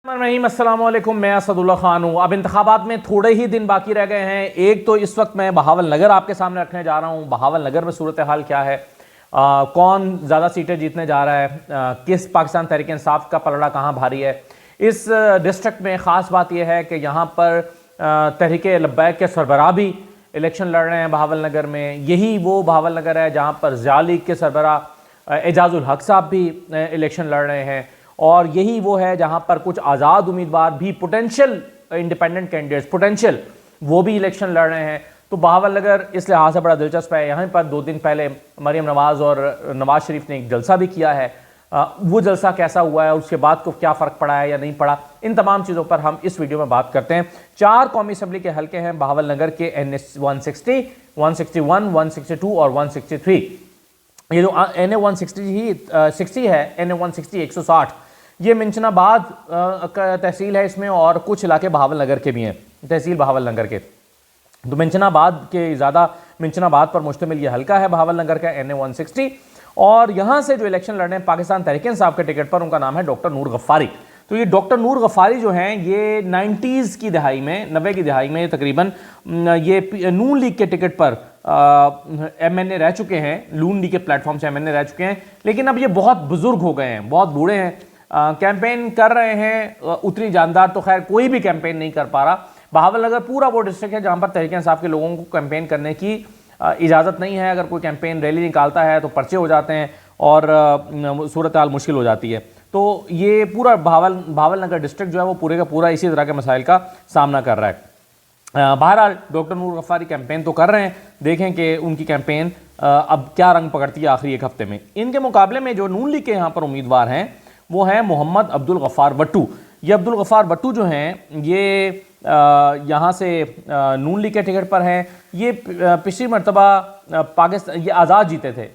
अस्सलाम वालेकुम, मैं असदुल्ला खान हूँ। अब इंतखाबात में थोड़े ही दिन बाकी रह गए हैं। एक तो इस वक्त मैं बहावल नगर आपके सामने रखने जा रहा हूँ। बहावल नगर में सूरत हाल क्या है, कौन ज़्यादा सीटें जीतने जा रहा है, किस पाकिस्तान तहरीक इंसाफ का पलड़ा कहाँ भारी है। इस डिस्ट्रिक्ट में ख़ास बात यह है कि यहाँ पर तहरीक लब्बैक के सरबराह भी इलेक्शन लड़ रहे हैं बहावल नगर में। यही वो बहावल नगर है जहाँ पर ज़िया लीग के सरबराह एजाजुल हक साहब भी इलेक्शन लड़ रहे हैं, और यही वो है जहां पर कुछ आज़ाद उम्मीदवार भी, पोटेंशियल इंडिपेंडेंट कैंडिडेट्स पोटेंशियल, वो भी इलेक्शन लड़ रहे हैं। तो बहावल नगर इस लिहाज से बड़ा दिलचस्प है। यहाँ पर 2 दिन पहले मरीम नवाज़ और नवाज शरीफ ने एक जलसा भी किया है। वो जलसा कैसा हुआ है, उसके बाद को क्या फ़र्क पड़ा है या नहीं पड़ा, इन तमाम चीज़ों पर हम इस वीडियो में बात करते हैं। 4 कौमी असम्बली के हल्के हैं बहावल नगर के, NS 160, 161, 162 और 163। ये जो NA 160 है, NA 160 160, ये मिंचनाबाद का तहसील है इसमें, और कुछ इलाके बहावल नगर के भी हैं, तहसील बहावल नगर के। तो मिंचनाबाद के ज़्यादा, मिंचनाबाद पर मुश्तमिल ये हल्का है बहावल नगर का, NA 160। और यहाँ से जो इलेक्शन लड़ रहे हैं पाकिस्तान तहरीक इंसाफ के टिकट पर, उनका नाम है डॉक्टर नूर गफ्फारी। तो ये डॉक्टर नूर गफ्फारी जो हैं, ये 90s की दहाई में, 90 की दहाई में तकरीबन ये नून लीग के टिकट पर MNA रह चुके हैं, नून लीग के प्लेटफॉर्म से MNA रह चुके हैं। लेकिन अब ये बहुत बुजुर्ग हो गए हैं, बहुत बूढ़े हैं, कैंपेन कर रहे हैं। उतनी जानदार तो खैर कोई भी कैंपेन नहीं कर पा रहा। बहावल नगर पूरा वो डिस्ट्रिक्ट है जहाँ पर तहरीक इंसाफ के लोगों को कैंपेन करने की इजाज़त नहीं है। अगर कोई कैंपेन रैली निकालता है तो पर्चे हो जाते हैं और सूरत हाल मुश्किल हो जाती है। तो ये पूरा बहावल नगर डिस्ट्रिक्ट जो है वो पूरे का पूरा इसी तरह के मसाइल का सामना कर रहा है। बहरहाल डॉक्टर नूर गफ्फारी कैंपेन तो कर रहे हैं, देखें कि उनकी कैंपेन अब क्या रंग पकड़ती है आखिरी एक हफ्ते में। इनके मुकाबले में जो नून लीग के यहाँ पर उम्मीदवार हैं वो हैं मोहम्मद अब्दुल गफ्फार भट्टू। ये अब्दुल गफ्फार भट्टू जो हैं, ये यहाँ से नून लीग के टिकट पर हैं। ये पिछली मरतबा पाकिस्तान, ये आज़ाद जीते थे।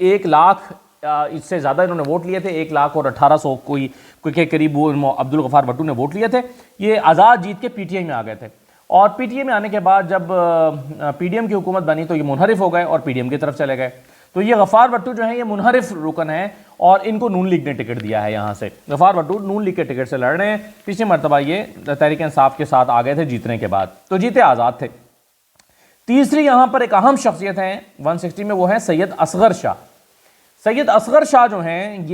1 लाख इससे ज़्यादा इन्होंने वोट लिए थे, 1 लाख और 1800 कोई के करीब वो अब्दुल गफ्फार भट्टू ने वोट लिए थे। ये आज़ाद जीत के PTI में आ गए थे, और PTI में आने के बाद जब PDM की हुकूमत बनी तो ये मुनहरिफ हो गए और PDM की तरफ चले गए। तो ये गफ्फार भट्टू जो है ये मुनहरिफ रुकन है, और इनको नून लीग ने टिकट दिया है। यहाँ से गफ्फार भट्टू नून लीग के टिकट से लड़ रहे हैं। पिछली मरतबा ये तहरीक इंसाफ के साथ आ गए थे जीतने के बाद, तो जीते आज़ाद थे। तीसरी यहाँ पर एक अहम शख्सियत है 160 में, वो है सैयद असगर शाह। सैयद असगर शाह जो हैं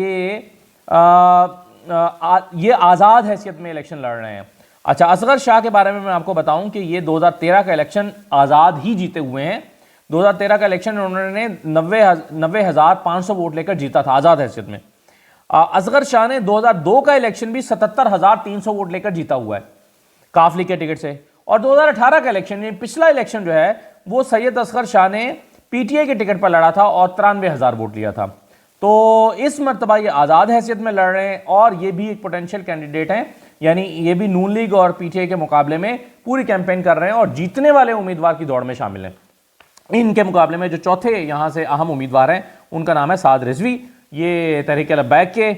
ये आज़ाद हैसियत में इलेक्शन लड़ रहे हैं। अच्छा, असगर शाह के बारे में मैं आपको बताऊं कि ये 2013 का इलेक्शन आज़ाद ही जीते हुए हैं। 2013 का इलेक्शन उन्होंने 90,500 वोट लेकर जीता था आज़ाद हैसियत में। असगर शाह ने 2002 का इलेक्शन भी 77,300 वोट लेकर जीता हुआ है काफ लीग के टिकट से। और 2018 का इलेक्शन, पिछला इलेक्शन जो है वो सैयद असगर शाह ने PTI के टिकट पर लड़ा था और 93,000 वोट लिया था। तो इस मरतबा ये आज़ाद हैसियत में लड़ रहे हैं, और ये भी एक पोटेंशियल कैंडिडेट हैं, यानी ये भी नून लीग और PTI के मुकाबले में पूरी कैंपेन कर रहे हैं और जीतने वाले उम्मीदवार की दौड़ में शामिल हैं। इनके मुकाबले में जो चौथे यहाँ से अहम उम्मीदवार हैं उनका नाम है साद रिजवी। ये तहरीक लब्बैक के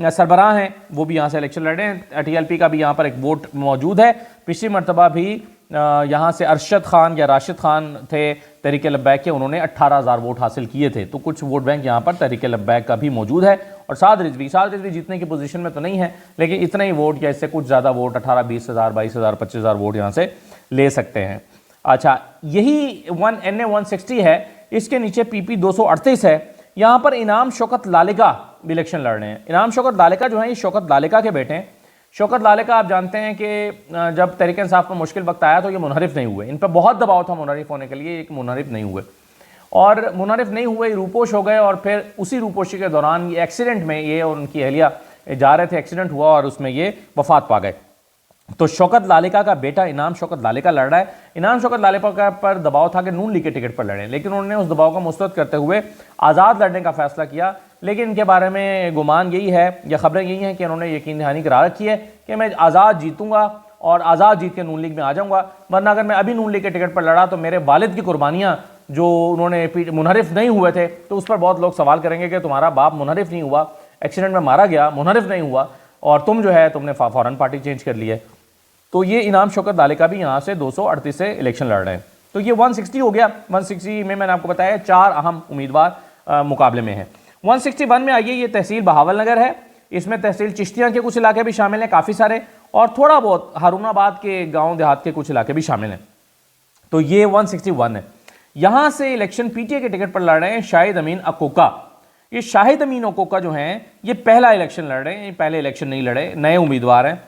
सरबराह हैं, वो भी यहाँ से इलेक्शन लड़ रहे हैं। TLP का भी यहाँ पर एक वोट मौजूद है। पिछली मरतबा भी यहाँ से अरशद खान या राशिद खान थे तहरीक लब्बैक के, उन्होंने 18,000 वोट हासिल किए थे। तो कुछ वोट बैंक यहाँ पर तहरीक लब्बैक का भी मौजूद है। और साद रिजवी जीतने की पोजीशन में तो नहीं है, लेकिन इतना ही वोट या इससे कुछ ज़्यादा वोट 18-20 हज़ार 22 हज़ार 25 हज़ार वोट यहाँ से ले सकते हैं। अच्छा, यही NA 160 है, इसके नीचे PP 238 है। यहाँ पर इनाम शौकत लालिका भी इलेक्शन लड़ रहे हैं। इनाम शौकत लालिका जो है ये शौकत लालिका के बेटे हैं। शौकत लालिका आप जानते हैं कि जब तहरीक इंसाफ पर मुश्किल वक्त आया तो ये मुनहरिफ नहीं हुए। इन पर बहुत दबाव था मुनहरिफ होने के लिए, एक मुनहरिफ नहीं हुए, और मुनहरिफ नहीं हुए, रूपोश हो गए। और फिर उसी रूपोशी के दौरान ये एक्सीडेंट में, ये और उनकी अहलिया जा रहे थे, एक्सीडेंट हुआ और उसमें ये वफात पा गए। तो शौकत लालिका का बेटा इनाम शौकत लालिका लड़ रहा है। इनाम शौकत लालिका पर दबाव था कि नून लीग के टिकट पर लड़ें, लेकिन उन्होंने उस दबाव को मुस्तरद करते हुए आज़ाद लड़ने का फैसला किया। लेकिन इनके बारे में गुमान यही है या खबरें यही हैं कि उन्होंने यकीन दहानी करा रखी है कि मैं आज़ाद जीतूंगा और आज़ाद जीत के नून लीग में आ जाऊँगा, वरना अगर मैं अभी नून लीग के टिकट पर लड़ा तो मेरे वालिद की कुर्बानियाँ जो उन्होंने मुनहरिफ नहीं हुए थे, तो उस पर बहुत लोग सवाल करेंगे कि तुम्हारा बाप मुनहरिफ नहीं हुआ, एक्सीडेंट में मारा गया, मुनहरिफ नहीं हुआ, और तुम जो है तुमने फ़ौरन पार्टी चेंज कर ली है। तो ये इनाम शौकत लालिका भी यहाँ से 238 से इलेक्शन लड़ रहे हैं। तो ये 160 हो गया। 160 में मैंने आपको बताया 4 अहम उम्मीदवार मुकाबले में हैं। 161 में आइए, ये तहसील बहावल नगर है। इसमें तहसील चिश्तियाँ के कुछ इलाके भी शामिल हैं काफ़ी सारे, और थोड़ा बहुत हारूनाबाद के गांव देहात के कुछ इलाके भी शामिल हैं। तो ये 161 है। यहां से इलेक्शन पीटीआई के टिकट पर लड़ रहे हैं शाहिद अमीन अकोका। ये शाहिद अमीन अकोका जो हैं ये पहला इलेक्शन लड़ रहे हैं, ये पहले इलेक्शन नहीं लड़े, नए उम्मीदवार हैं।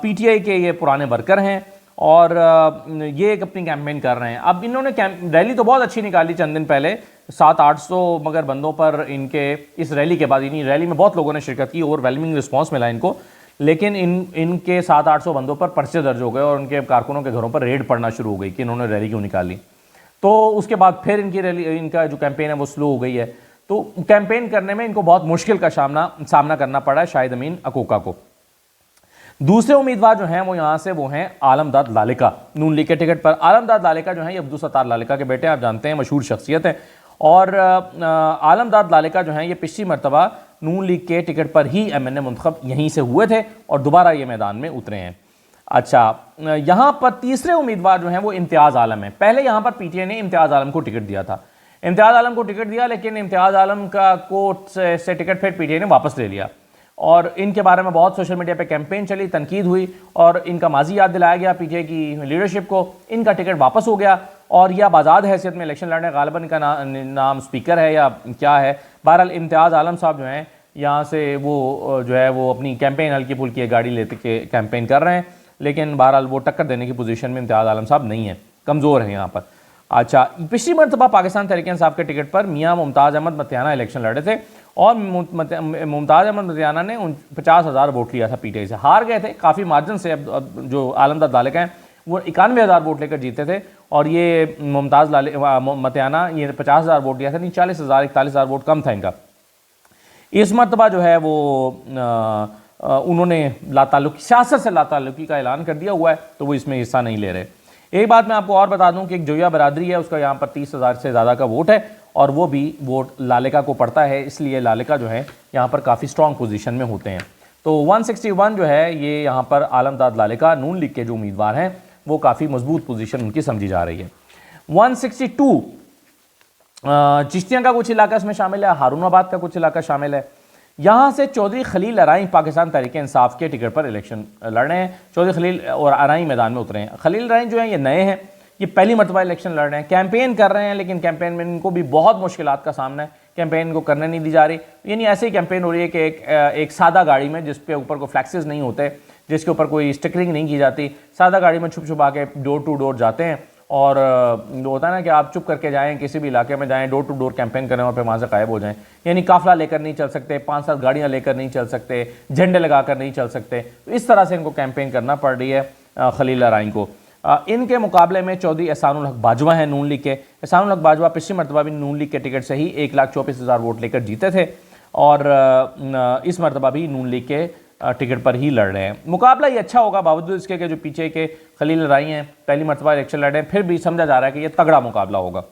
पीटीआई के ये पुराने वर्कर हैं और ये एक अपनी कैंपेन कर रहे हैं। अब इन्होंने रैली तो बहुत अच्छी निकाली चंद दिन पहले, 700-800 मगर बंदों पर इनके इस रैली के बाद, यानी रैली में बहुत लोगों ने शिरकत की, ओवरवेलमिंग रिस्पॉन्स मिला इनको, लेकिन इनके 700-800 बंदों पर पर्चे दर्ज हो गए और उनके कारकुनों के घरों पर रेड पड़ना शुरू हो गई कि इन्होंने रैली क्यों निकाली। तो उसके बाद फिर इनकी रैली, इनका जो कैंपेन है वो स्लो हो गई है। तो कैंपेन करने में इनको बहुत मुश्किल का सामना करना पड़ा है शाहिद अमीन अकोका को। दूसरे उम्मीदवार जो हैं वो यहाँ से वो हैं आलमदाद लालिका, नून लीग के टिकट पर। आलमदाद लालिका जो हैं ये अब्दुल सत्तार लालिका के बेटे, आप जानते हैं, मशहूर शख्सियत है। और आलमदाद लालिका जो हैं ये पिछली मरतबा नून लीग के टिकट पर ही एमएनए मुंतखब यहीं से हुए थे और दोबारा ये मैदान में उतरे हैं। अच्छा, यहाँ पर तीसरे उम्मीदवार जो हैं वो इम्तियाज़ आलम है। पहले यहाँ पर पीटीआई ने इम्तियाज़ आलम को टिकट दिया था, इम्तियाज़ आलम को टिकट दिया, लेकिन इम्तियाज़ आलम का कोर्ट से टिकट फिर पीटीआई ने वापस ले लिया और इनके बारे में बहुत सोशल मीडिया पे कैंपेन चली, तनकीद हुई और इनका माजी याद दिलाया गया पीटीआई की लीडरशिप को। इनका टिकट वापस हो गया और यह अब आज़ाद हैसियत में इलेक्शन लड़ने, गालिबन इनका नाम स्पीकर है या क्या है। बहरहाल इम्तियाज़ आलम साहब जो हैं यहाँ से वो जो है वो अपनी कैंपेन हल्की फुल्की गाड़ी लेते के कैंपेन कर रहे हैं, लेकिन बहरहाल वो टक्कर देने की पोजीशन में इम्तियाज़ आलम साहब नहीं है, कमज़ोर हैं यहाँ पर। अच्छा, पिछली मरतबा पाकिस्तान तहरीक इंसाफ के टिकट पर मियाँ मुमताज़ अहमद मतियाना इलेक्शन लड़े थे और मुमताज़ अहमद मतियाना ने 50,000 वोट लिया था पीटीआई से, हार गए थे काफ़ी मार्जिन से। अब जो आलमदाद लालिका हैं वो 91,000 वोट लेकर जीते थे और ये मुमताज़ मतियाना ये 50,000 वोट लिया था, नहीं 40,000 41,000 वोट कम था इनका। इस मरतबा जो है वो उन्होंने लाताल्लुकी, सियासत से लाताल्लुकी का ऐलान कर दिया हुआ है, तो वो इसमें हिस्सा नहीं ले रहे। एक बात मैं आपको और बता दूं कि एक जोया बरादरी है, उसका यहाँ पर 30,000 से ज़्यादा का वोट है और वो भी वोट लालिका को पड़ता है, इसलिए लालिका जो है यहाँ पर काफ़ी स्ट्रॉन्ग पोजीशन में होते हैं। तो 161 जो है ये यहाँ पर आलमदाद लालिका नून लीग के जो उम्मीदवार हैं वो काफ़ी मजबूत पोजीशन उनकी समझी जा रही है। 162 चिश्तियाँ का कुछ इलाका इसमें शामिल है, हारूनाबाद का कुछ इलाका शामिल है। यहाँ से चौधरी खलील अराई पाकिस्तान तहरीक इंसाफ के टिकट पर इलेक्शन लड़ रहे हैं। चौधरी खलील और अराई मैदान में उतरे हैं। खलील अराई जो हैं ये नए हैं, ये पहली मरतबा इलेक्शन लड़ रहे हैं, कैंपेन कर रहे हैं, लेकिन कैंपेन में इनको भी बहुत मुश्किलात का सामना है, कैंपेन को करने नहीं दी जा रही। यानी ऐसे ही कैंपेन हो रही है कि एक सादा गाड़ी में जिसके ऊपर कोई फ्लैक्सेस नहीं होते, जिसके ऊपर कोई स्टिकरिंग नहीं की जाती, सादा गाड़ी में छुप छुपा के डोर टू डोर जाते हैं और होता है ना कि आप चुप करके जाएं, किसी भी इलाके में जाएं, डोर टू डोर कैंपेन करें और फिर वहाँ से गायब हो जाएं। यानी काफिला लेकर नहीं चल सकते, 5-7 गाड़ियाँ लेकर नहीं चल सकते, झंडे लगाकर नहीं चल सकते। तो इस तरह से इनको कैंपेन करना पड़ रही है खलील अराई को। इनके मुकाबले में चौधरी एहसानुल हक बाजवा हैं नून लीग के। एहसानुल हक बाजवा पिछली मरतबा भी नून लीग के टिकट से ही 1,24,000 वोट लेकर जीते थे और इस मरतबा भी नून लीग के टिकट पर ही लड़ रहे हैं। मुकाबला ये अच्छा होगा, बावजूद इसके कि जो पीछे के खलील अराई हैं पहली मरतबा इलेक्शन लड़ रहे हैं, फिर भी समझा जा रहा है कि ये तगड़ा मुकाबला होगा।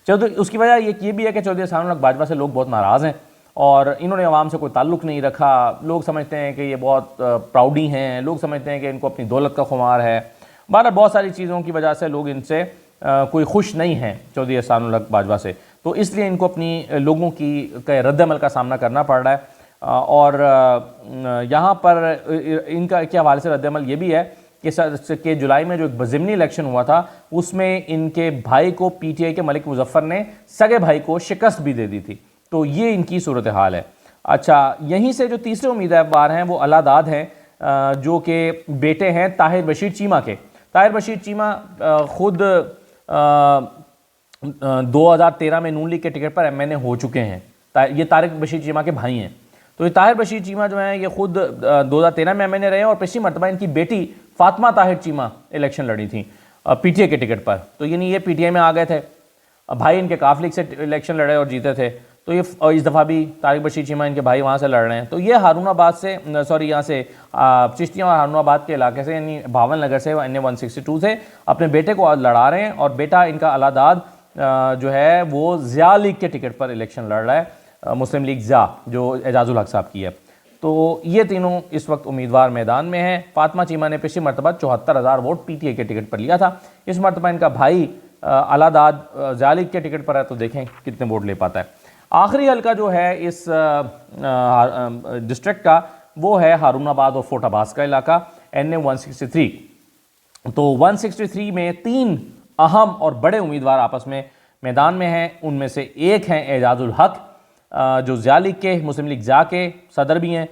चौधरी, उसकी वजह ये भी है कि चौधरी एहसानुल हक बाजवा से लोग बहुत नाराज़ हैं और इन्होंने आवाम से कोई ताल्लुक़ नहीं रखा। लोग समझते हैं कि ये बहुत प्राउडी हैं, लोग समझते हैं कि इनको अपनी दौलत का खुमार है। बहरहाल बहुत सारी चीज़ों की वजह से लोग इनसे कोई खुश नहीं हैं चौधरी एहसानुल हक बाजवा से, तो इसलिए इनको अपनी लोगों की रद्द-ए-अमल का सामना करना पड़ रहा है। और यहाँ पर इनका के हवाले से रद्द-ए-अमल ये भी है कि जुलाई में जो एक ज़िमनी इलेक्शन हुआ था उसमें इनके भाई को पीटीआई के मलिक मुजफ्फर ने सगे भाई को शिकस्त भी दे दी थी, तो ये इनकी सूरत हाल है। अच्छा, यहीं से जो तीसरे उम्मीदवार हैं वो अलादाद हैं, जो कि बेटे हैं ताहिर बशीर चीमा के। ताहिर बशीर चीमा खुद 2013 में नून लीग के टिकट पर एमएनए हो चुके हैं। ये तारिक बशीर चीमा के भाई हैं। तो ये ताहिर बशीर चीमा जो हैं ये खुद 2013 में एमएनए रहे और पिछली मरतबा इनकी बेटी फातिमा ताहिर चीमा इलेक्शन लड़ी थी पीटीआई के टिकट पर, तो यानी ये पीटीआई में आ गए थे। भाई इनके काफ लीग से इलेक्शन लड़े और जीते थे, तो ये इस दफ़ा भी तारिक बशीर चीमा इनके भाई वहाँ से लड़ रहे हैं। तो ये हारूनाबाद से यहाँ से चिश्तियाँ और हारूनाबाद के इलाके से यानी भावन नगर से NA 162 से अपने बेटे को लड़ा रहे हैं और बेटा इनका अलादाद जो है वो ज़िया लीग के टिकट पर इलेक्शन लड़ रहा है, मुस्लिम लीग ज़िया जो एजाजुल हक साहब की है। तो ये तीनों इस वक्त उम्मीदवार मैदान में हैं। फातिमा चीमा ने पिछली मरतबा 74,000 वोट पीटीआई के टिकट पर लिया था। इस मरतबा इनका भाई अलादाद ज़िया लीग के टिकट पर है, तो देखें कितने वोट ले पाता है। आखिरी हल्का जो है इस डिस्ट्रिक्ट का वो है हारूनाबाद और फोर्ट अब्बास का इलाका, NA 163। तो 163 में 3 अहम और बड़े उम्मीदवार आपस में मैदान में हैं। उनमें से एक हैं एजाजुल हक, जो ज़िया लीग के, मुस्लिम लीग ज़िया के सदर भी हैं,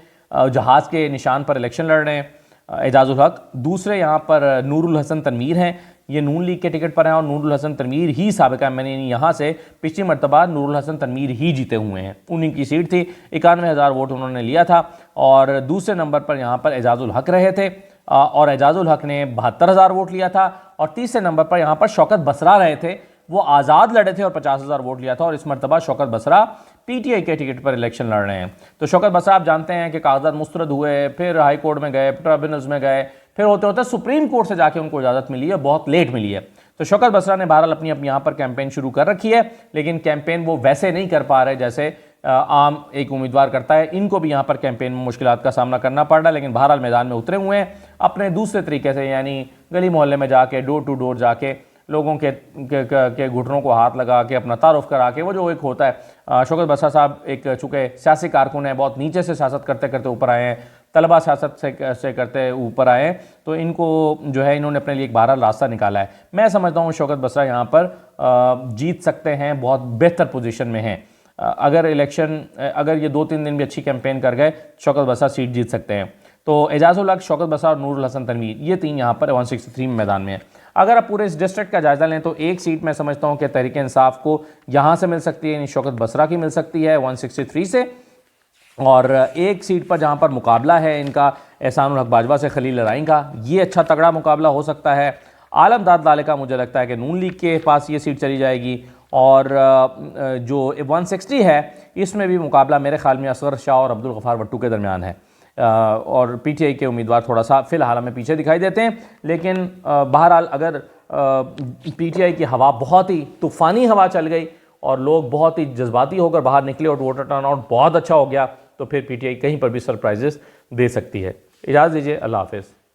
जहाज़ के निशान पर इलेक्शन लड़ रहे हैं एजाजुल हक। दूसरे यहाँ पर नूरुल हसन तनवीर हैं, ये नून लीग के टिकट पर हैं और नूरुल हसन तनवीर ही साबिका मैंने यहाँ से पिछली मरतबा नूरुल हसन तनवीर ही जीते हुए हैं, उन्हीं की सीट थी, 91,000 वोट उन्होंने लिया था। और दूसरे नंबर पर यहाँ पर एजाजुल हक रहे थे और एजाजुल हक ने 72,000 वोट लिया था। और तीसरे नंबर पर यहाँ पर शौकत बसरा रहे थे, वो आज़ाद लड़े थे और 50,000 वोट लिया था। और इस मरतबा शौकत बसरा PTI के टिकट पर इलेक्शन लड़ रहे हैं। तो शौकत बसरा आप जानते हैं कि कागजात मुस्तरद हुए, फिर हाई कोर्ट में गए, ट्रिब्यूनल्स में गए, फिर होते होते सुप्रीम कोर्ट से जाके उनको इजाज़त मिली है, बहुत लेट मिली है। तो शौकत बसरा ने बहरहाल अपनी यहाँ पर कैंपेन शुरू कर रखी है, लेकिन कैंपेन वो वैसे नहीं कर पा रहे जैसे आम एक उम्मीदवार करता है। इनको भी यहाँ पर कैंपेन में मुश्किलात का सामना करना पड़ रहा है, लेकिन बहरहाल मैदान में उतरे हुए हैं अपने दूसरे तरीके से, यानी गली मोहल्ले में जाके, डोर टू डोर जाके लोगों के घुटनों को हाथ लगा के, अपना तारुफ करा के, वो जो एक होता है। शौकत बसरा साहब एक चूँकि सियासी कारकुन हैं, बहुत नीचे से सियासत करते करते ऊपर आए हैं, तलबा सियासत से करते ऊपर आए हैं, तो इनको जो है इन्होंने अपने लिए एक बहरहाल रास्ता निकाला है। मैं समझता हूँ शौकत बसरा यहाँ पर जीत सकते हैं, बहुत बेहतर पोजीशन में हैं। अगर ये 2-3 दिन भी अच्छी कैंपेन कर गए, शौकत बसरा सीट जीत सकते हैं। तो एजाजुल हक, शौकत बसरा और नूरुल हसन तनवीर, ये 3 यहाँ पर 163 में मैदान में है। अगर आप पूरे इस डिस्ट्रिक्ट का जायजा लें तो एक सीट मैं समझता हूँ कि तहरीक इंसाफ को यहाँ से मिल सकती है, यानी शौकत बसरा की मिल सकती है 163 से। और एक सीट पर जहाँ पर मुकाबला है इनका एहसानुल हक बाजवा से खलील लड़ाई का, ये अच्छा तगड़ा मुकाबला हो सकता है। आलम दाद लाले का मुझे लगता है कि नून लीग के पास ये सीट चली जाएगी। और जो 160 है इसमें भी मुकाबला मेरे ख्याल में असगर शाह और अब्दुल गफ़ार भट्टू के दरमियान है। और PTI के उम्मीदवार थोड़ा सा फ़िलहाल हमें पीछे दिखाई देते हैं, लेकिन बहरहाल अगर PTI की हवा बहुत ही तूफ़ानी हवा चल गई और लोग बहुत ही जज्बाती होकर बाहर निकले और वोटर टर्नआउट बहुत अच्छा हो गया, तो फिर PTI कहीं पर भी सरप्राइजेस दे सकती है। इजाज़त दीजिए, अल्लाह हाफ़िज़।